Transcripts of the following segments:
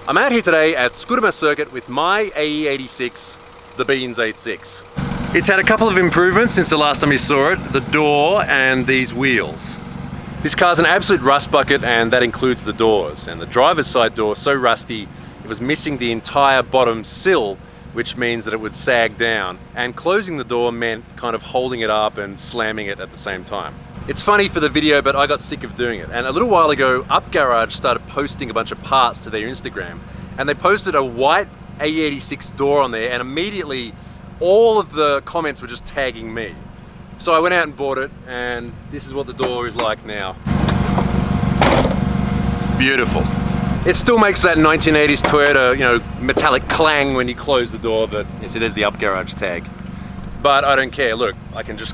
I'm out here today at Scudamore Circuit with my AE86, the Beans 86. It's had a couple of improvements since the last time you saw it, the door and these wheels. This car's an absolute rust bucket, and that includes the doors. And the driver's side door, so rusty, it was missing the entire bottom sill, which means that it would sag down. And closing the door meant kind of holding it up and slamming it at the same time. It's funny for the video, but I got sick of doing it. And a little while ago, Up Garage started posting a bunch of parts to their Instagram. And they posted a white AE86 door on there, and immediately all of the comments were just tagging me. So I went out and bought it, and this is what the door is like now. Beautiful. It still makes that 1980s Toyota, metallic clang when you close the door, but you see there's the Up Garage tag. But I don't care, look, I can just...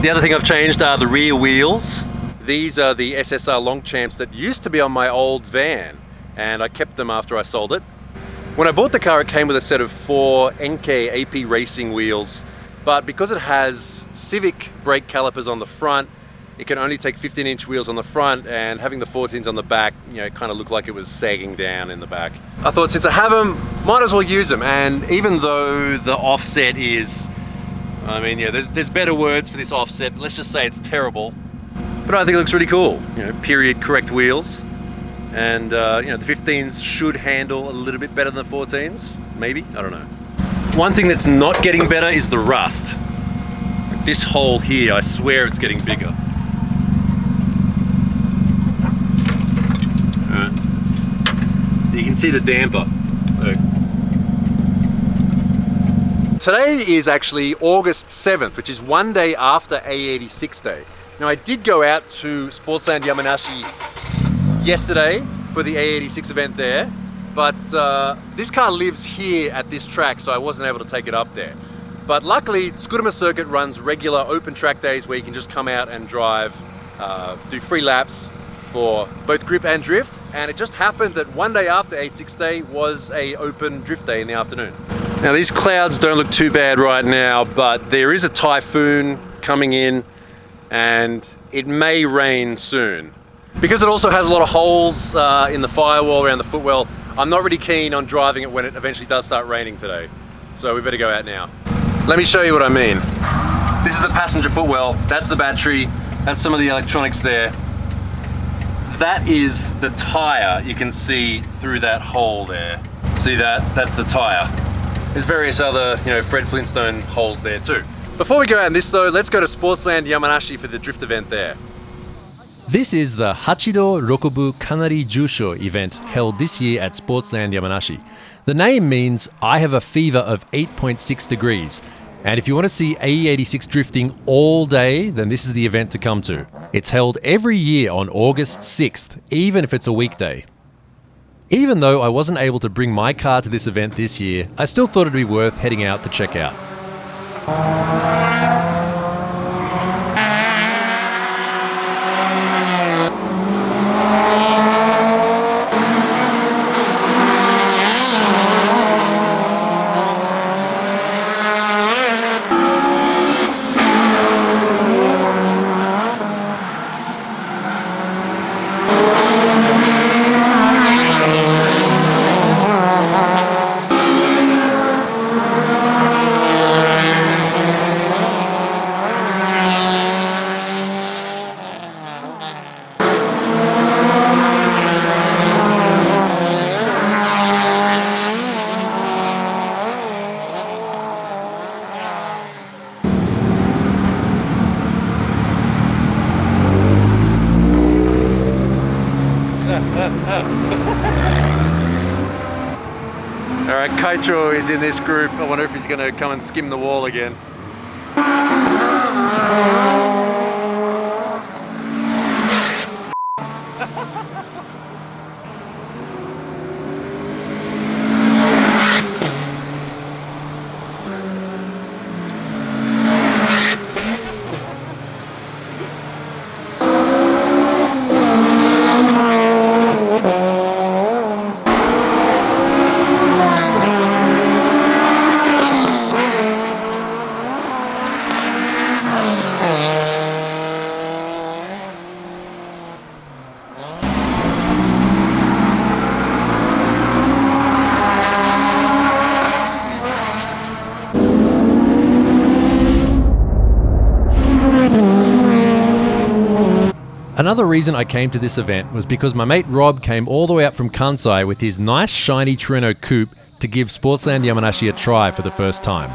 The other thing I've changed are the rear wheels. These are the SSR Longchamps that used to be on my old van, and I kept them after I sold it. When I bought the car, it came with a set of 4 NK AP racing wheels, but because it has Civic brake calipers on the front, it can only take 15-inch wheels on the front, and having the 14s on the back, it kind of looked like it was sagging down in the back. I thought, since I have them, might as well use them. And even though the offset is, there's better words for this offset. Let's just say it's terrible, but I think it looks really cool. Period correct wheels. And the 15s should handle a little bit better than the 14s, maybe, I don't know. One thing that's not getting better is the rust. This hole here, I swear it's getting bigger. You can see the damper. Look. Today is actually August 7th, which is one day after AE86 Day. Now, I did go out to Sportsland Yamanashi yesterday for the AE86 event there, but this car lives here at this track, so I wasn't able to take it up there. But luckily, Scudamore Circuit runs regular open track days where you can just come out and drive, do free laps for both grip and drift, and it just happened that one day after AE86 Day was a open drift day in the afternoon. Now, these clouds don't look too bad right now, but there is a typhoon coming in, and it may rain soon. Because it also has a lot of holes in the firewall around the footwell, I'm not really keen on driving it when it eventually does start raining today. So we better go out now. Let me show you what I mean. This is the passenger footwell, that's the battery, that's some of the electronics there. That is the tire you can see through that hole there. See that? That's the tire. There's various other, Fred Flintstone holes there too. Before we go out in this though, let's go to Sportsland Yamanashi for the drift event there. This is the Hachido Rokubu Kanari Juushou event held this year at Sportsland Yamanashi. The name means I have a fever of 8.6 degrees. And if you want to see AE86 drifting all day, then this is the event to come to. It's held every year on August 6th, even if it's a weekday. Even though I wasn't able to bring my car to this event this year, I still thought it'd be worth heading out to check out. Alright, Kaicho is in this group. I wonder if he's going to come and skim the wall again. Another reason I came to this event was because my mate Rob came all the way up from Kansai with his nice shiny Torino coupe to give Sportsland Yamanashi a try for the first time.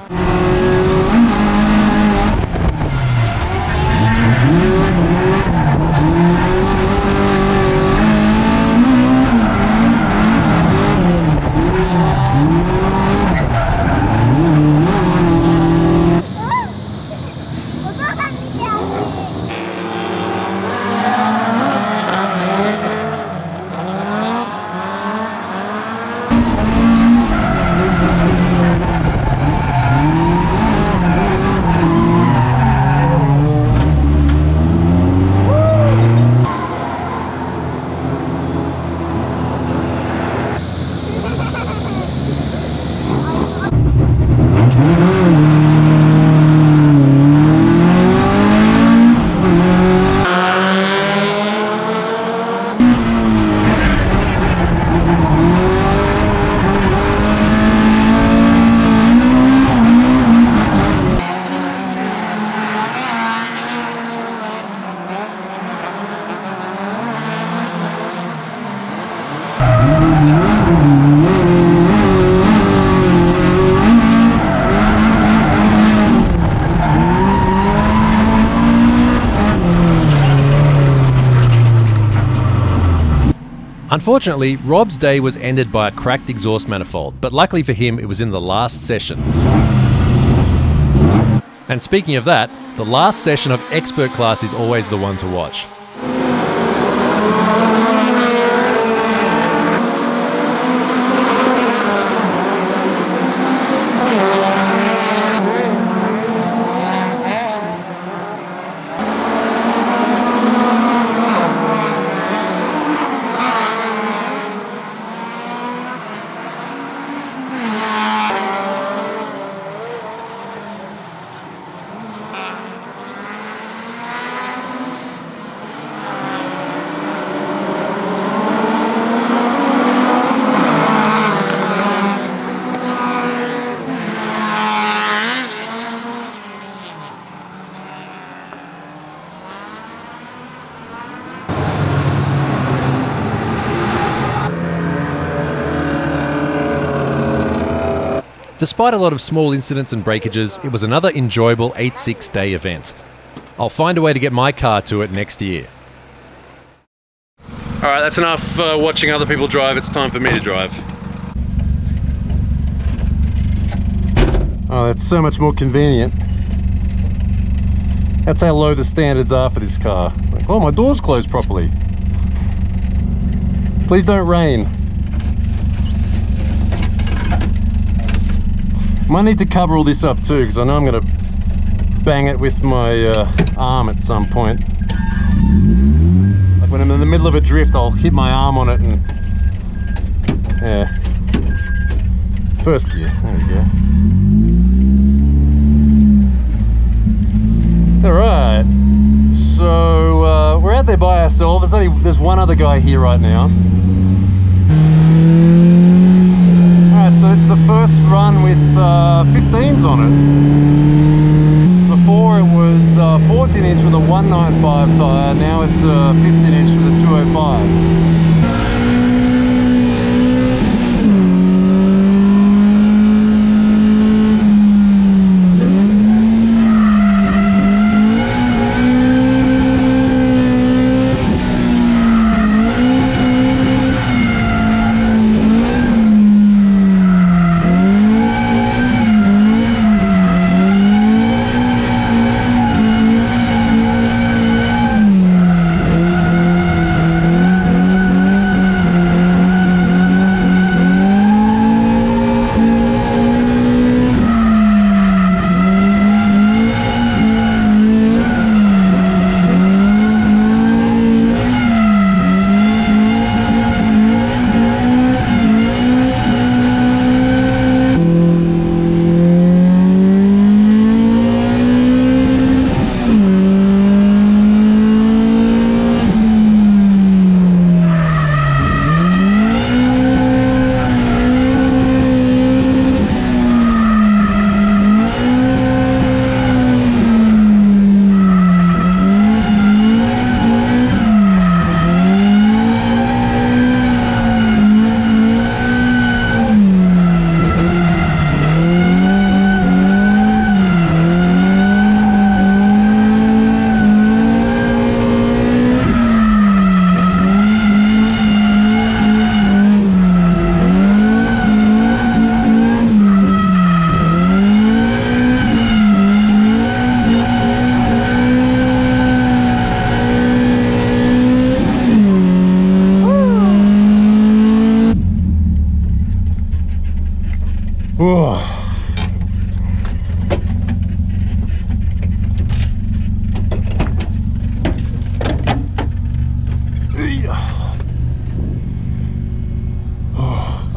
Unfortunately, Rob's day was ended by a cracked exhaust manifold, but luckily for him, it was in the last session. And speaking of that, the last session of expert class is always the one to watch. Despite a lot of small incidents and breakages, it was another enjoyable 8-6 day event. I'll find a way to get my car to it next year. Alright, that's enough watching other people drive, it's time for me to drive. Oh, that's so much more convenient. That's how low the standards are for this car. It's like, oh, my door's closed properly. Please don't rain. Might need to cover all this up too, because I know I'm going to bang it with my arm at some point. Like when I'm in the middle of a drift, I'll hit my arm on it and... yeah. First gear, there we go. Alright, so we're out there by ourselves. There's one other guy here right now. Alright, so it's the first run with 15s on it. Before it was 14 inch with a 195 tyre, now it's 15 inch with a 205.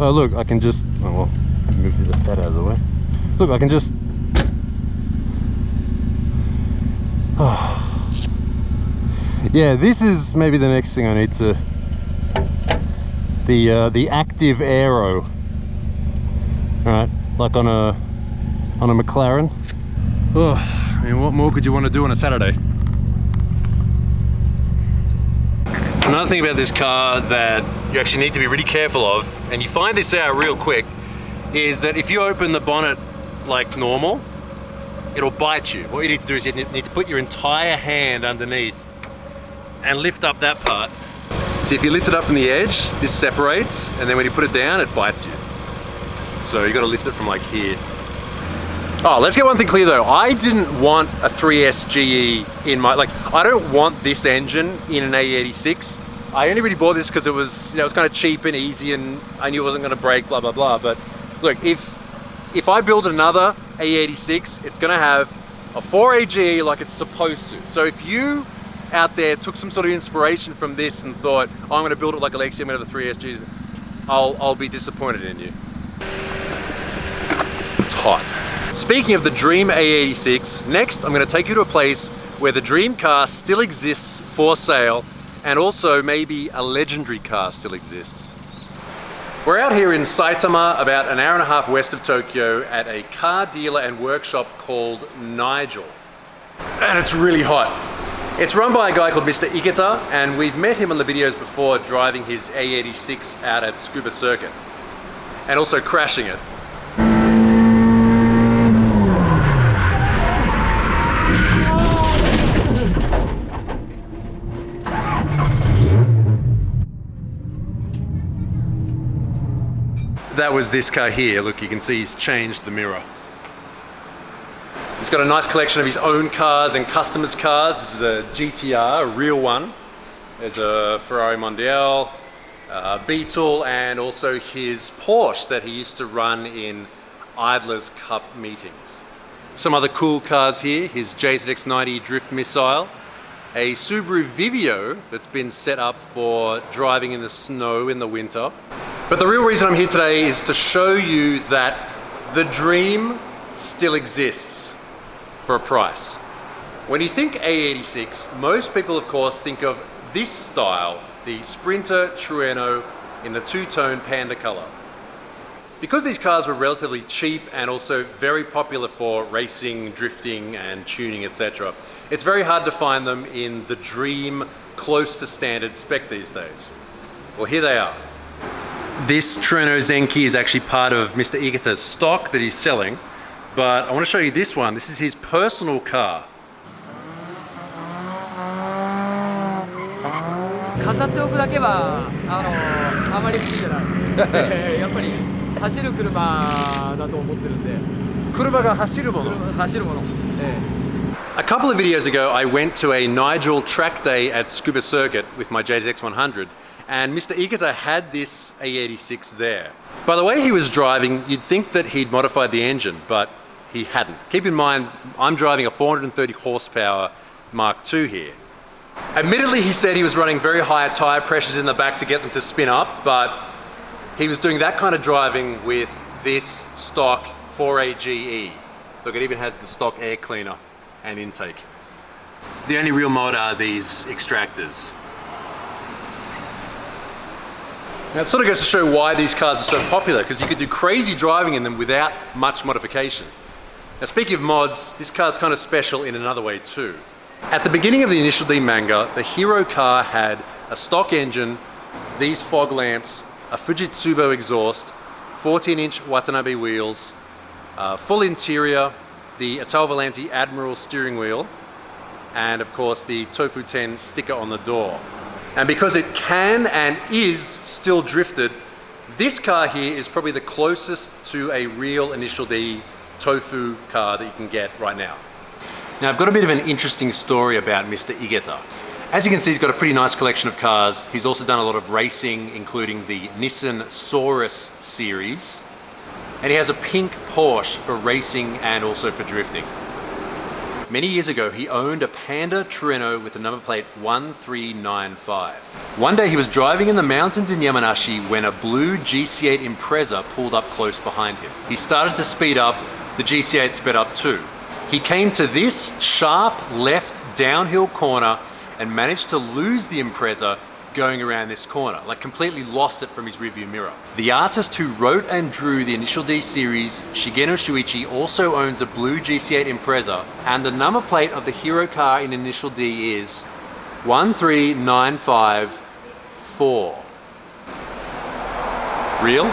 Oh look, I can just, oh well, move that out of the way. Look, I can just, oh. Yeah, this is maybe the next thing I need to, the active aero. Alright, like on a McLaren. Oh, I mean, what more could you want to do on a Saturday? Another thing about this car that you actually need to be really careful of, and you find this out real quick, is that if you open the bonnet like normal, it'll bite you. What you need to do is you need to put your entire hand underneath and lift up that part. So if you lift it up from the edge, this separates, and then when you put it down, it bites you. So you got to lift it from like here. Oh, let's get one thing clear though. I didn't want a 3S GE in my, like, I don't want this engine in an AE86. I only really bought this because it was, you know, it was kind of cheap and easy, and I knew it wasn't going to break, blah, blah, blah. But look, if I build another AE86, it's going to have a 4A GE like it's supposed to. So if you out there took some sort of inspiration from this and thought, oh, I'm going to build it like Alexia, I'm going to have a 3S GE, I'll be disappointed in you. It's hot. Speaking of the dream AE86, next I'm going to take you to a place where the dream car still exists for sale, and also maybe a legendary car still exists. We're out here in Saitama, about an hour and a half west of Tokyo, at a car dealer and workshop called Nigell. And it's really hot. It's run by a guy called Mr. Iketa, and we've met him on the videos before driving his AE86 out at Scuba Circuit, and also crashing it. That was this car here. Look, you can see he's changed the mirror. He's got a nice collection of his own cars and customers' cars. This is a GTR, a real one. There's a Ferrari Mondial, a Beetle, and also his Porsche that he used to run in Idlers Cup meetings. Some other cool cars here, his JZX90 Drift Missile, a Subaru Vivio that's been set up for driving in the snow in the winter. But the real reason I'm here today is to show you that the dream still exists for a price. When you think AE86, most people of course think of this style, the Sprinter Trueno in the two-tone panda color. Because these cars were relatively cheap and also very popular for racing, drifting and tuning, etc., it's very hard to find them in the dream close to standard spec these days. Well, here they are. This Trueno Zenki is actually part of Mr. Iketa's stock that he's selling, but I want to show you this one. This is his personal car. 飾っておくだけはあまり好きじゃない。やっぱり走る車だと思ってるんで。車が走るもの。走るもの。A couple of videos ago, I went to a Nigell track day at Scuba Circuit with my JZX100, and Mr. Iketa had this AE86 there. By the way he was driving, you'd think that he'd modified the engine, but he hadn't. Keep in mind, I'm driving a 430 horsepower Mark II here. Admittedly, he said he was running very high tire pressures in the back to get them to spin up, but he was doing that kind of driving with this stock 4A GE. Look, it even has the stock air cleaner and intake. The only real mod are these extractors. Now it sort of goes to show why these cars are so popular, because you could do crazy driving in them without much modification. Now speaking of mods, this car's kind of special in another way too. At the beginning of the Initial D manga, the hero car had a stock engine, these fog lamps, a Fujitsubo exhaust, 14-inch Watanabe wheels, full interior, the Ital Volante Admiral steering wheel, and of course the Tofu 10 sticker on the door. And because it can and is still drifted, this car here is probably the closest to a real Initial D Tofu car that you can get right now. Now I've got a bit of an interesting story about Mr. Iketa. As you can see, he's got a pretty nice collection of cars. He's also done a lot of racing, including the Nissan Saurus series. And he has a pink Porsche for racing and also for drifting. Many years ago, he owned a Panda Torino with the number plate 1395. One day he was driving in the mountains in Yamanashi when a blue GC8 Impreza pulled up close behind him. He started to speed up, the GC8 sped up too. He came to this sharp left downhill corner and managed to lose the Impreza going around this corner, like completely lost it from his rearview mirror. The artist who wrote and drew the Initial D series, Shigeno Shuichi, also owns a blue GC8 Impreza, and the number plate of the hero car in Initial D is 13954. Real?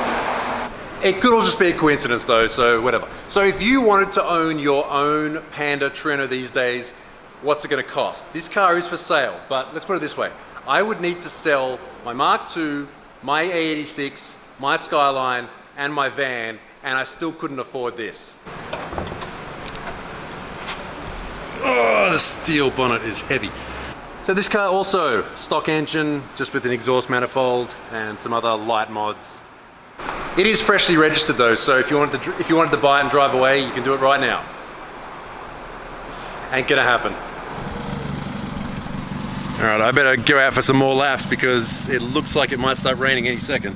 It could all just be a coincidence though, so whatever. So if you wanted to own your own Panda Torino these days, what's it gonna cost? This car is for sale, but let's put it this way. I would need to sell my Mark II, my AE86, my Skyline, and my van, and I still couldn't afford this. Oh, the steel bonnet is heavy. So this car also, stock engine, just with an exhaust manifold and some other light mods. It is freshly registered though, so if you wanted to buy it and drive away, you can do it right now. Ain't gonna happen. All right, I better go out for some more laps because it looks like it might start raining any second.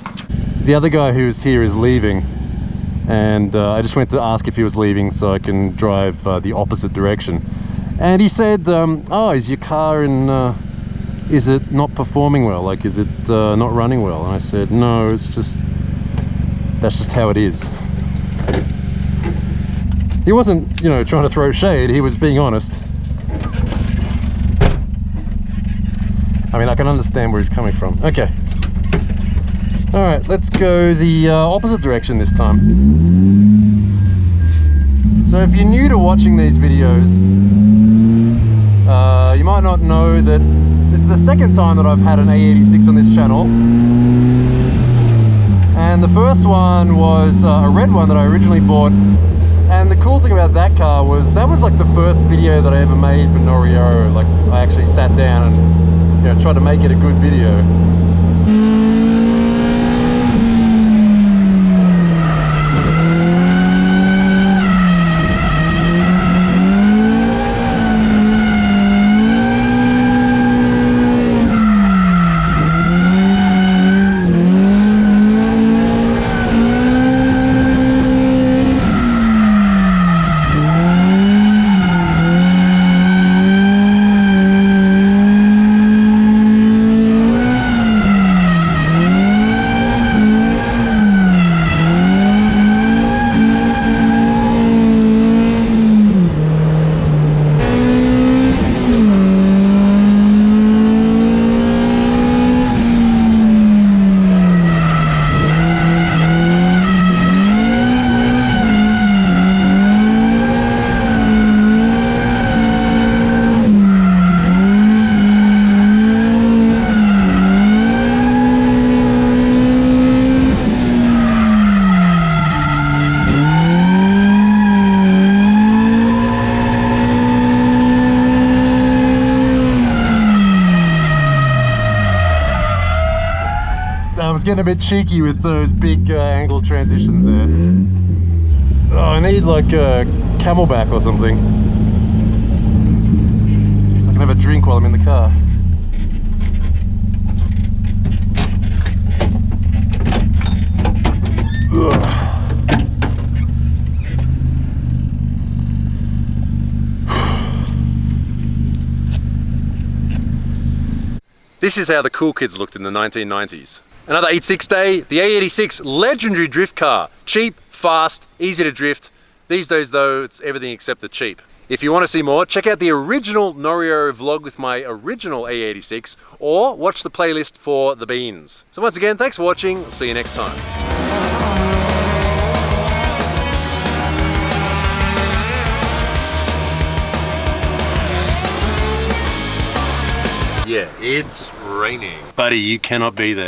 The other guy who's here is leaving, and I just went to ask if he was leaving so I can drive the opposite direction. And he said, oh, is your car in, is it not performing well? Like, is it not running well? And I said, no, it's just, that's just how it is. He wasn't, you know, trying to throw shade, he was being honest. I mean, I can understand where he's coming from. Okay. All right, let's go the opposite direction this time. So if you're new to watching these videos, you might not know that this is the second time that I've had an AE86 on this channel. And the first one was a red one that I originally bought. And the cool thing about that car was, that was like the first video that I ever made for Nigell. Like, I actually sat down and, you know, tried to make it a good video. I was getting a bit cheeky with those big angle transitions there. Oh, I need like a camelback or something, so I can have a drink while I'm in the car. Ugh. This is how the cool kids looked in the 1990s. Another 86 day, the AE86 legendary drift car. Cheap, fast, easy to drift. These days though, it's everything except the cheap. If you want to see more, check out the original Nigell vlog with my original AE86, or watch the playlist for the beans. So once again, thanks for watching. I'll see you next time. Yeah, it's raining. Buddy, you cannot be there.